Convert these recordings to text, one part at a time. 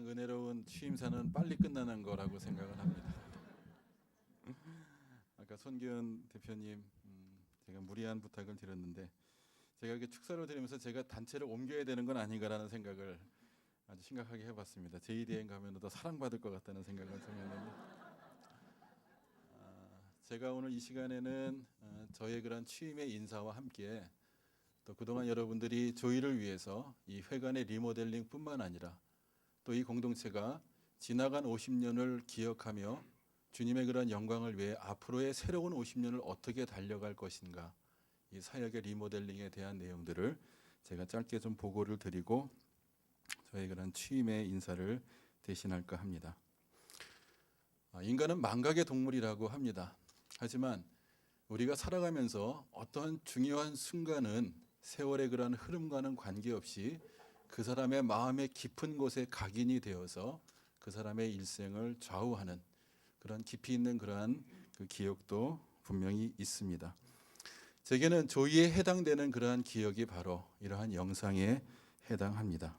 가장 은혜로운 취임사는 빨리 끝나는 거라고 생각을 합니다. 아까 손기현 대표님 제가 무리한 부탁을 드렸는데 제가 이렇게 축사를 드리면서 제가 단체를 옮겨야 되는 건 아닌가라는 생각을 아주 심각하게 해봤습니다. JDM 가면 더 사랑받을 것 같다는 생각을 좀 했는데 제가 오늘 이 시간에는 저의 그런 취임의 인사와 함께 또 그동안 여러분들이 조이를 위해서 이 회관의 리모델링뿐만 아니라 또 이 공동체가 지나간 50년을 기억하며 주님의 그런 영광을 위해 앞으로의 새로운 50년을 어떻게 달려갈 것인가, 이 사역의 리모델링에 대한 내용들을 제가 짧게 좀 보고를 드리고 저의 그런 취임의 인사를 대신할까 합니다. 인간은 망각의 동물이라고 합니다. 하지만 우리가 살아가면서 어떤 중요한 순간은 세월의 그런 흐름과는 관계없이 그 사람의 마음의 깊은 곳에 각인이 되어서 그 사람의 일생을 좌우하는 그런 깊이 있는 그러한 그 기억도 분명히 있습니다. 제게는 조이에 해당되는 그러한 기억이 바로 이러한 영상에 해당합니다.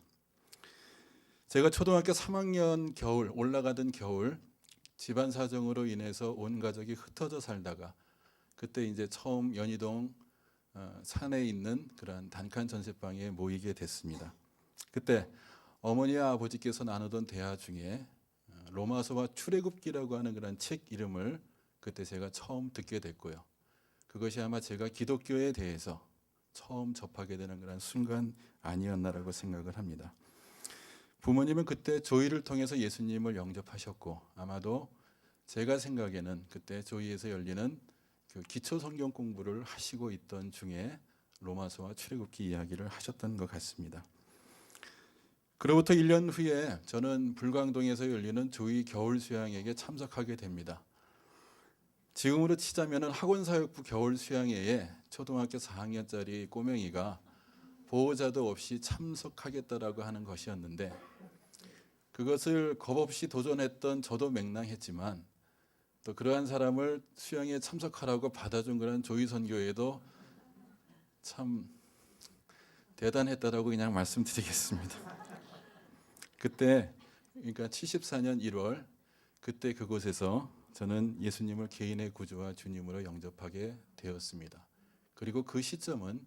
제가 초등학교 3학년 겨울, 올라가던 겨울, 집안 사정으로 인해서 온 가족이 흩어져 살다가 그때 이제 처음 연희동 산에 있는 그런 단칸 전세방에 모이게 됐습니다. 그때 어머니와 아버지께서 나누던 대화 중에 로마서와 출애굽기라고 하는 그런 책 이름을 그때 제가 처음 듣게 됐고요. 그것이 아마 제가 기독교에 대해서 처음 접하게 되는 그런 순간 아니었나라고 생각을 합니다. 부모님은 그때 조이를 통해서 예수님을 영접하셨고 아마도 제가 생각에는 그때 조이에서 열리는 그 기초 성경 공부를 하시고 있던 중에 로마서와 출애굽기 이야기를 하셨던 것 같습니다. 그로부터 1년 후에 저는 불광동에서 열리는 조이 겨울 수양회에 참석하게 됩니다. 지금으로 치자면 학원사역부 겨울 수양회에 초등학교 4학년짜리 꼬맹이가 보호자도 없이 참석하겠다라고 하는 것이었는데 그것을 겁없이 도전했던 저도 맹랑했지만 또 그러한 사람을 수양회에 참석하라고 받아준 그런 조이 선교회도 참 대단했다라고 그냥 말씀드리겠습니다. 그때 그러니까 74년 1월 그때 그곳에서 저는 예수님을 개인의 구주와 주님으로 영접하게 되었습니다. 그리고 그 시점은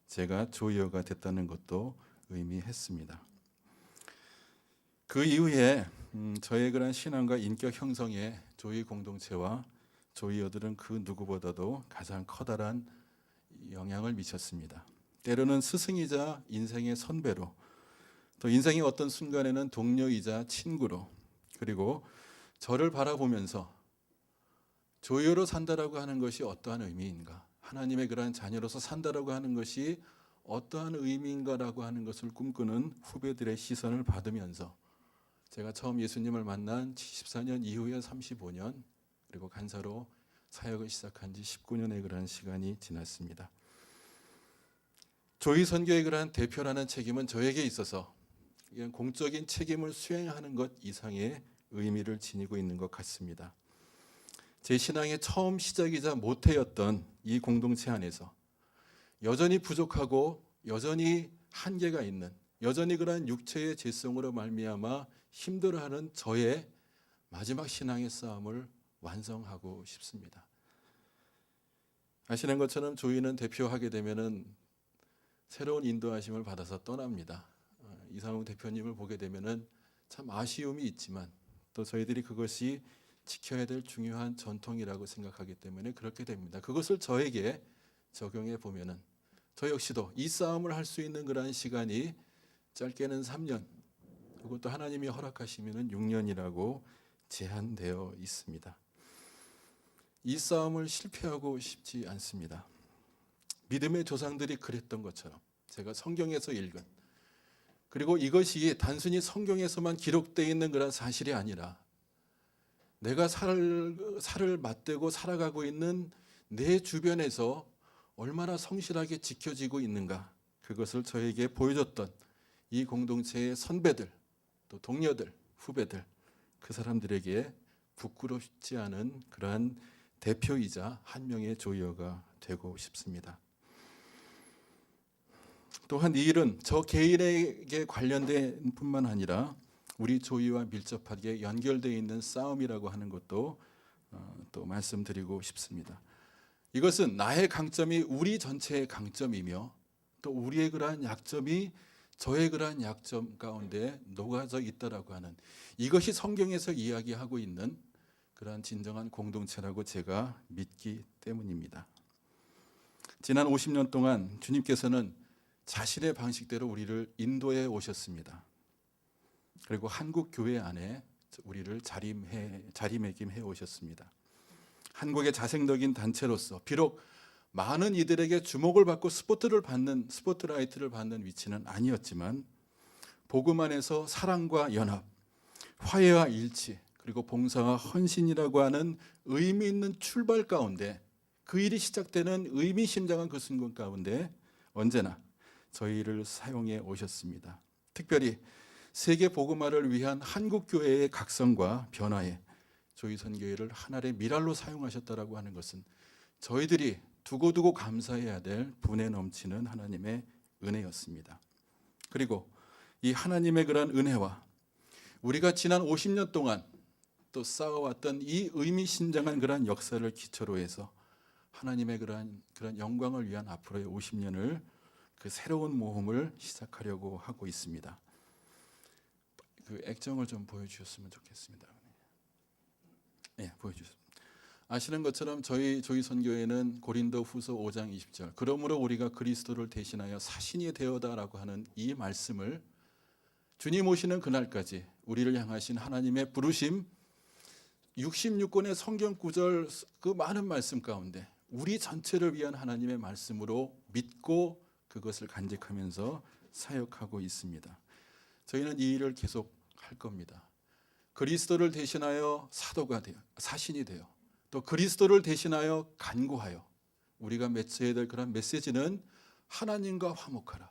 제가 조이어가 됐다는 것도 의미했습니다. 그 이후에 저의 그런 신앙과 인격 형성에 조이 공동체와 조이어들은 그 누구보다도 가장 커다란 영향을 미쳤습니다. 때로는 스승이자 인생의 선배로 또 인생의 어떤 순간에는 동료이자 친구로 그리고 저를 바라보면서 조이어로 산다라고 하는 것이 어떠한 의미인가, 하나님의 그러한 자녀로서 산다라고 하는 것이 어떠한 의미인가라고 하는 것을 꿈꾸는 후배들의 시선을 받으면서 제가 처음 예수님을 만난 74년 이후에 35년 그리고 간사로 사역을 시작한 지 19년의 그러한 시간이 지났습니다. 조이 선교의 그러한 대표라는 책임은 저에게 있어서 이런 공적인 책임을 수행하는 것 이상의 의미를 지니고 있는 것 같습니다. 제 신앙의 처음 시작이자 모태였던 이 공동체 안에서 여전히 부족하고 여전히 한계가 있는 여전히 그러한 육체의 죄성으로 말미암아 힘들어하는 저의 마지막 신앙의 싸움을 완성하고 싶습니다. 아시는 것처럼 조이는 대표하게 되면은 새로운 인도하심을 받아서 떠납니다. 이상욱 대표님을 보게 되면은 참 아쉬움이 있지만 또 저희들이 그것이 지켜야 될 중요한 전통이라고 생각하기 때문에 그렇게 됩니다. 그것을 저에게 적용해 보면은 저 역시도 이 싸움을 할 수 있는 그러한 시간이 짧게는 3년, 그것도 하나님이 허락하시면은 6년이라고 제한되어 있습니다. 이 싸움을 실패하고 싶지 않습니다. 믿음의 조상들이 그랬던 것처럼 제가 성경에서 읽은 그리고 이것이 단순히 성경에서만 기록되어 있는 그런 사실이 아니라 내가 살을 맞대고 살아가고 있는 내 주변에서 얼마나 성실하게 지켜지고 있는가, 그것을 저에게 보여줬던 이 공동체의 선배들, 또 동료들, 후배들, 그 사람들에게 부끄럽지 않은 그러한 대표이자 한 명의 조이어가 되고 싶습니다. 또한 이 일은 저 개인에게 관련된 뿐만 아니라 우리 조이와 밀접하게 연결되어 있는 싸움이라고 하는 것도 또 말씀드리고 싶습니다. 이것은 나의 강점이 우리 전체의 강점이며 또 우리의 그러한 약점이 저의 그러한 약점 가운데 녹아져 있다라고 하는, 이것이 성경에서 이야기하고 있는 그러한 진정한 공동체라고 제가 믿기 때문입니다. 지난 50년 동안 주님께서는 자신의 방식대로 우리를 인도해 오셨습니다. 그리고 한국 교회 안에 우리를 자리매김해 오셨습니다. 한국의 자생적인 단체로서 비록 많은 이들에게 주목을 받고 스포트라이트를 받는 위치는 아니었지만, 복음 안에서 사랑과 연합, 화해와 일치, 그리고 봉사와 헌신이라고 하는 의미 있는 출발 가운데, 그 일이 시작되는 의미심장한 그 순간 가운데 언제나 저희를 사용해 오셨습니다. 특별히 세계 복음화를 위한 한국 교회의 각성과 변화에 조이선교회를 하나의 미랄로 사용하셨다라고 하는 것은 저희들이 두고두고 감사해야 될 분에 넘치는 하나님의 은혜였습니다. 그리고 이 하나님의 그런 은혜와 우리가 지난 50년 동안 또 쌓아왔던 이 의미심장한 그런 역사를 기초로 해서 하나님의 그런 영광을 위한 앞으로의 50년을, 그 새로운 모험을 시작하려고 하고 있습니다. 그 액정을 좀 보여주셨으면 좋겠습니다. 네, 보여주셨습니다. 아시는 것처럼 저희 조이선교회는 고린도후서 5장 20절, 그러므로 우리가 그리스도를 대신하여 사신이 되어다라고 하는 이 말씀을 주님 오시는 그날까지 우리를 향하신 하나님의 부르심, 66권의 성경 구절 그 많은 말씀 가운데 우리 전체를 위한 하나님의 말씀으로 믿고 그것을 간직하면서 사역하고 있습니다. 저희는 이 일을 계속 할 겁니다. 그리스도를 대신하여 사도가 되어, 사신이 되어, 또 그리스도를 대신하여 간구하여, 우리가 맺어야 될 그런 메시지는 하나님과 화목하라.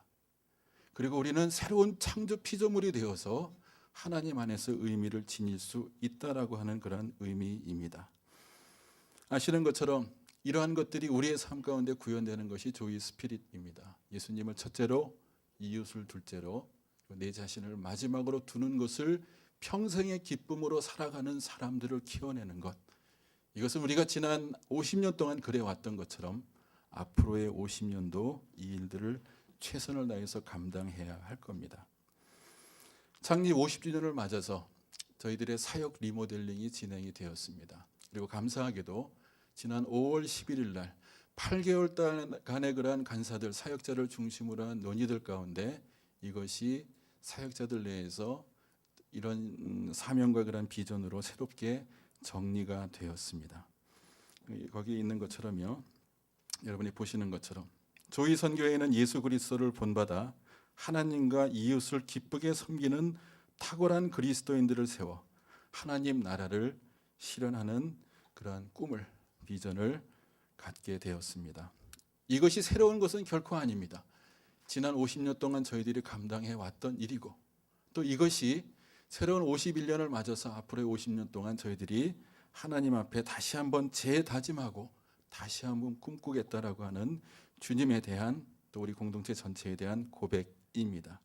그리고 우리는 새로운 창조 피조물이 되어서 하나님 안에서 의미를 지닐 수 있다라고 하는 그런 의미입니다. 아시는 것처럼 이러한 것들이 우리의 삶 가운데 구현되는 것이 조이 스피릿입니다. 예수님을 첫째로, 이웃을 둘째로, 내 자신을 마지막으로 두는 것을 평생의 기쁨으로 살아가는 사람들을 키워내는 것, 이것은 우리가 지난 50년 동안 그래왔던 것처럼 앞으로의 50년도 이 일들을 최선을 다해서 감당해야 할 겁니다. 창립 50주년을 맞아서 저희들의 사역 리모델링이 진행이 되었습니다. 그리고 감사하게도 지난 5월 11일 날 8개월간의 그러한 간사들, 사역자를 중심으로 한 논의들 가운데 이것이 사역자들 내에서 이런 사명과 그런 비전으로 새롭게 정리가 되었습니다. 거기에 있는 것처럼요, 여러분이 보시는 것처럼 조이 선교회는 예수 그리스도를 본받아 하나님과 이웃을 기쁘게 섬기는 탁월한 그리스도인들을 세워 하나님 나라를 실현하는 그러한 꿈을, 비전을 갖게 되었습니다. 이것이 새로운 것은 결코 아닙니다. 지난 50년 동안 저희들이 감당해 왔던 일이고, 또 이것이 새로운 51년을 맞아서 앞으로의 50년 동안 저희들이 하나님 앞에 다시 한번 재다짐하고 다시 한번 꿈꾸겠다라고 하는 주님에 대한, 또 우리 공동체 전체에 대한 고백입니다.